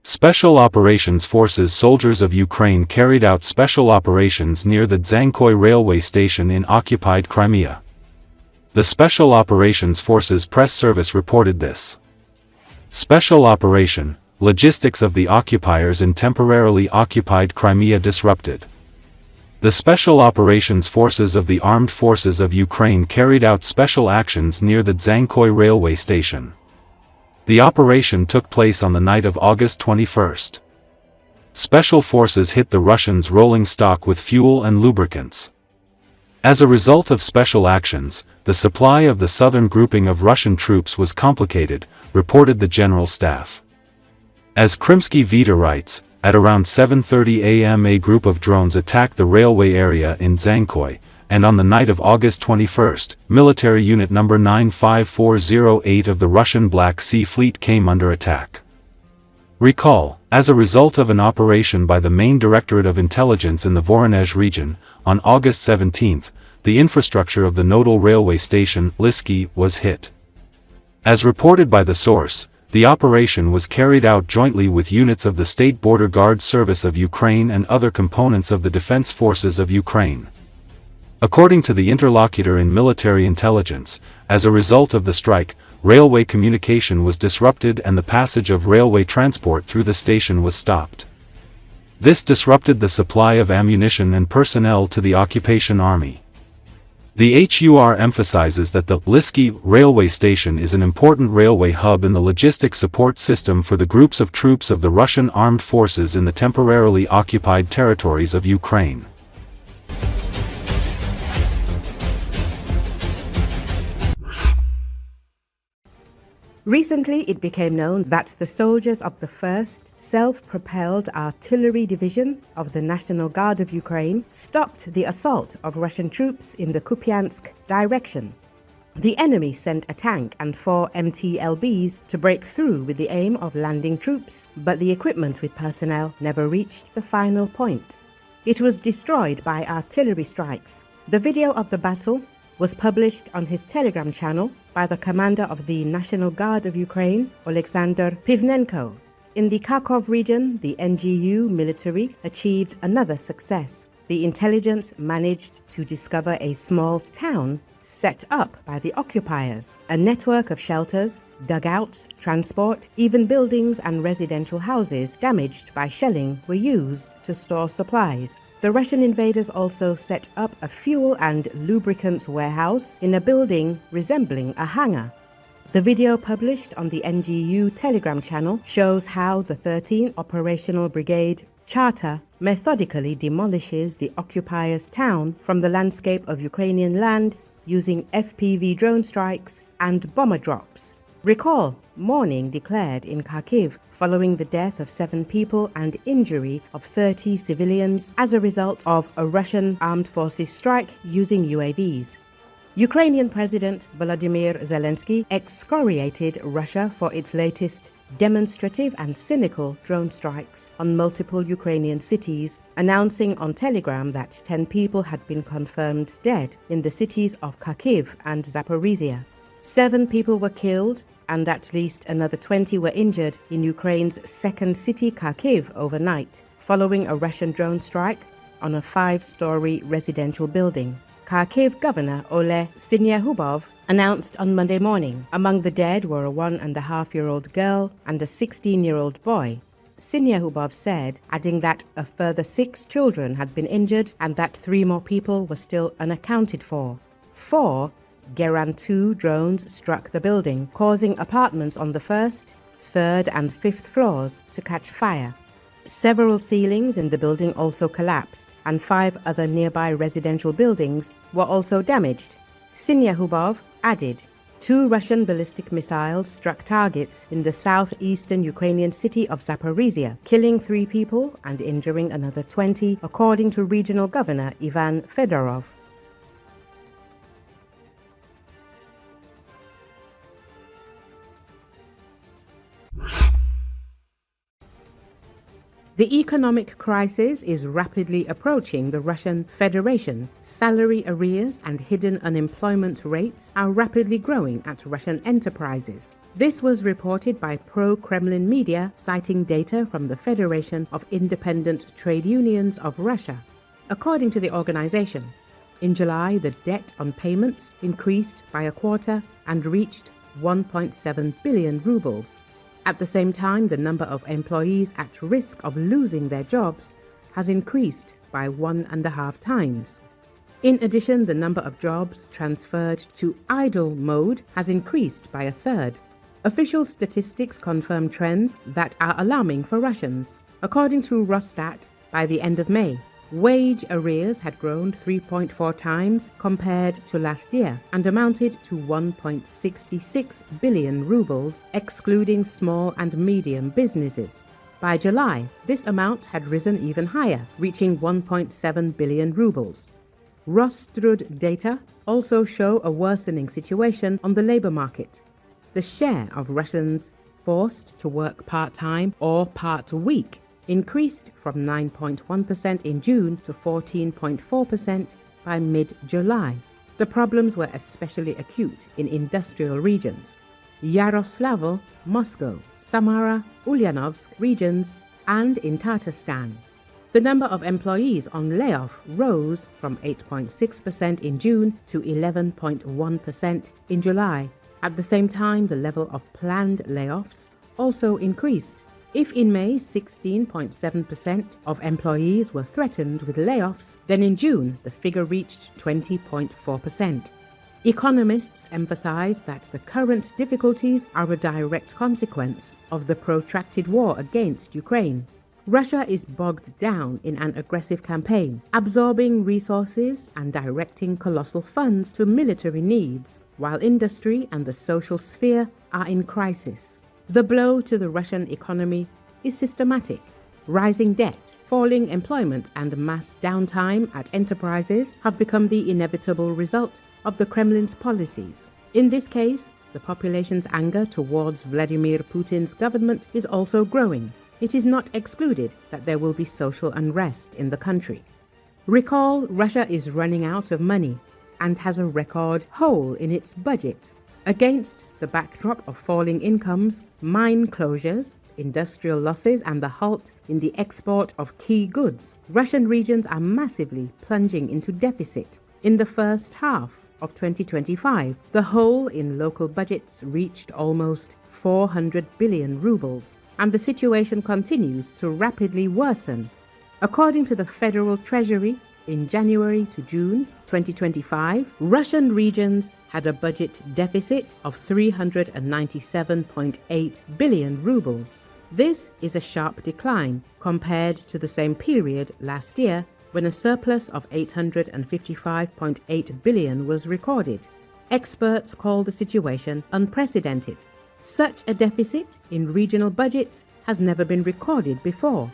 Special Operations Forces soldiers of Ukraine carried out special operations near the Dzhankoy railway station in occupied Crimea. The Special Operations Forces press service reported this. Special operation, logistics of the occupiers in temporarily occupied Crimea disrupted. The Special Operations Forces of the Armed Forces of Ukraine carried out special actions near the Dzhankoy railway station. The operation took place on the night of August 21. Special forces hit the Russians' rolling stock with fuel and lubricants. As a result of special actions, the supply of the southern grouping of Russian troops was complicated, reported the General Staff. As Krymskiy Veter writes, at around 7:30 a.m. a group of drones attacked the railway area in Dzhankoy, and on the night of August 21, military unit number 95408 of the Russian Black Sea Fleet came under attack. Recall, as a result of an operation by the Main Directorate of Intelligence in the Voronezh region, on August 17, the infrastructure of the nodal railway station, Krymskiy, was hit. As reported by the source, the operation was carried out jointly with units of the State Border Guard Service of Ukraine and other components of the Defense Forces of Ukraine. According to the interlocutor in military intelligence, as a result of the strike, railway communication was disrupted and the passage of railway transport through the station was stopped. This disrupted the supply of ammunition and personnel to the occupation army. The HUR emphasizes that the Krymskiy railway station is an important railway hub in the logistic support system for the groups of troops of the Russian armed forces in the temporarily occupied territories of Ukraine. Recently, it became known that the soldiers of the 1st Self-Propelled Artillery Division of the National Guard of Ukraine stopped the assault of Russian troops in the Kupiansk direction. The enemy sent a tank and 4 MTLBs to break through with the aim of landing troops, but the equipment with personnel never reached the final point. It was destroyed by artillery strikes. The video of the battle was published on his Telegram channel by the commander of the National Guard of Ukraine, Oleksandr Pivnenko. In the Kharkiv region, the NGU military achieved another success. The intelligence managed to discover a small town set up by the occupiers. A network of shelters, dugouts, transport, even buildings and residential houses damaged by shelling were used to store supplies. The Russian invaders also set up a fuel and lubricants warehouse in a building resembling a hangar. The video published on the NGU Telegram channel shows how the 13th Operational Brigade Charter methodically demolishes the occupiers' town from the landscape of Ukrainian land using FPV drone strikes and bomber drops. Recall, mourning declared in Kharkiv following the death of 7 people and injury of 30 civilians as a result of a Russian armed forces strike using UAVs. Ukrainian President Volodymyr Zelenski excoriated Russia for its latest demonstrative and cynical drone strikes on multiple Ukrainian cities, announcing on Telegram that 10 people had been confirmed dead in the cities of Kharkiv and Zaporizhia. 7 people were killed and at least another 20 were injured in Ukraine's second city Kharkiv overnight, following a Russian drone strike on a 5-story residential building. Kharkiv Governor Ole Syniehubov announced on Monday morning among the dead were a 1.5-year-old girl and a 16-year-old boy. Syniehubov said, adding that a further 6 children had been injured and that 3 more people were still unaccounted for. 4 Geran 2 drones struck the building, causing apartments on the 1st, 3rd and 5th floors to catch fire. Several ceilings in the building also collapsed, and 5 other nearby residential buildings were also damaged. Syniehubov added, 2 Russian ballistic missiles struck targets in the southeastern Ukrainian city of Zaporizhia, killing 3 people and injuring another 20, according to Regional Governor Ivan Fedorov. The economic crisis is rapidly approaching the Russian Federation. Salary arrears and hidden unemployment rates are rapidly growing at Russian enterprises. This was reported by pro-Kremlin media, citing data from the Federation of Independent Trade Unions of Russia. According to the organization, in July, the debt on payments increased by a quarter and reached 1.7 billion rubles. At the same time, the number of employees at risk of losing their jobs has increased by 1.5 times. In addition, the number of jobs transferred to idle mode has increased by a third. Official statistics confirm trends that are alarming for Russians. According to Rosstat, by the end of May, wage arrears had grown 3.4 times compared to last year and amounted to 1.66 billion rubles, excluding small and medium businesses. By July, this amount had risen even higher, reaching 1.7 billion rubles. Rostrud data also show a worsening situation on the labor market. The share of Russians forced to work part-time or part-week increased from 9.1% in June to 14.4% by mid-July. The problems were especially acute in industrial regions: Yaroslavl, Moscow, Samara, Ulyanovsk regions, and in Tatarstan. The number of employees on layoff rose from 8.6% in June to 11.1% in July. At the same time, the level of planned layoffs also increased. If in May 16.7% of employees were threatened with layoffs, then in June the figure reached 20.4%. Economists emphasize that the current difficulties are a direct consequence of the protracted war against Ukraine. Russia is bogged down in an aggressive campaign, absorbing resources and directing colossal funds to military needs, while industry and the social sphere are in crisis. The blow to the Russian economy is systematic. Rising debt, falling employment, and mass downtime at enterprises have become the inevitable result of the Kremlin's policies. In this case, the population's anger towards Vladimir Putin's government is also growing. It is not excluded that there will be social unrest in the country. Recall, Russia is running out of money and has a record hole in its budget. Against the backdrop of falling incomes, mine closures, industrial losses, and the halt in the export of key goods, Russian regions are massively plunging into deficit. In the first half of 2025, the hole in local budgets reached almost 400 billion rubles, and the situation continues to rapidly worsen. According to the Federal Treasury, in January to June 2025, Russian regions had a budget deficit of 397.8 billion rubles. This is a sharp decline compared to the same period last year, when a surplus of 855.8 billion was recorded. Experts call the situation unprecedented. Such a deficit in regional budgets has never been recorded before.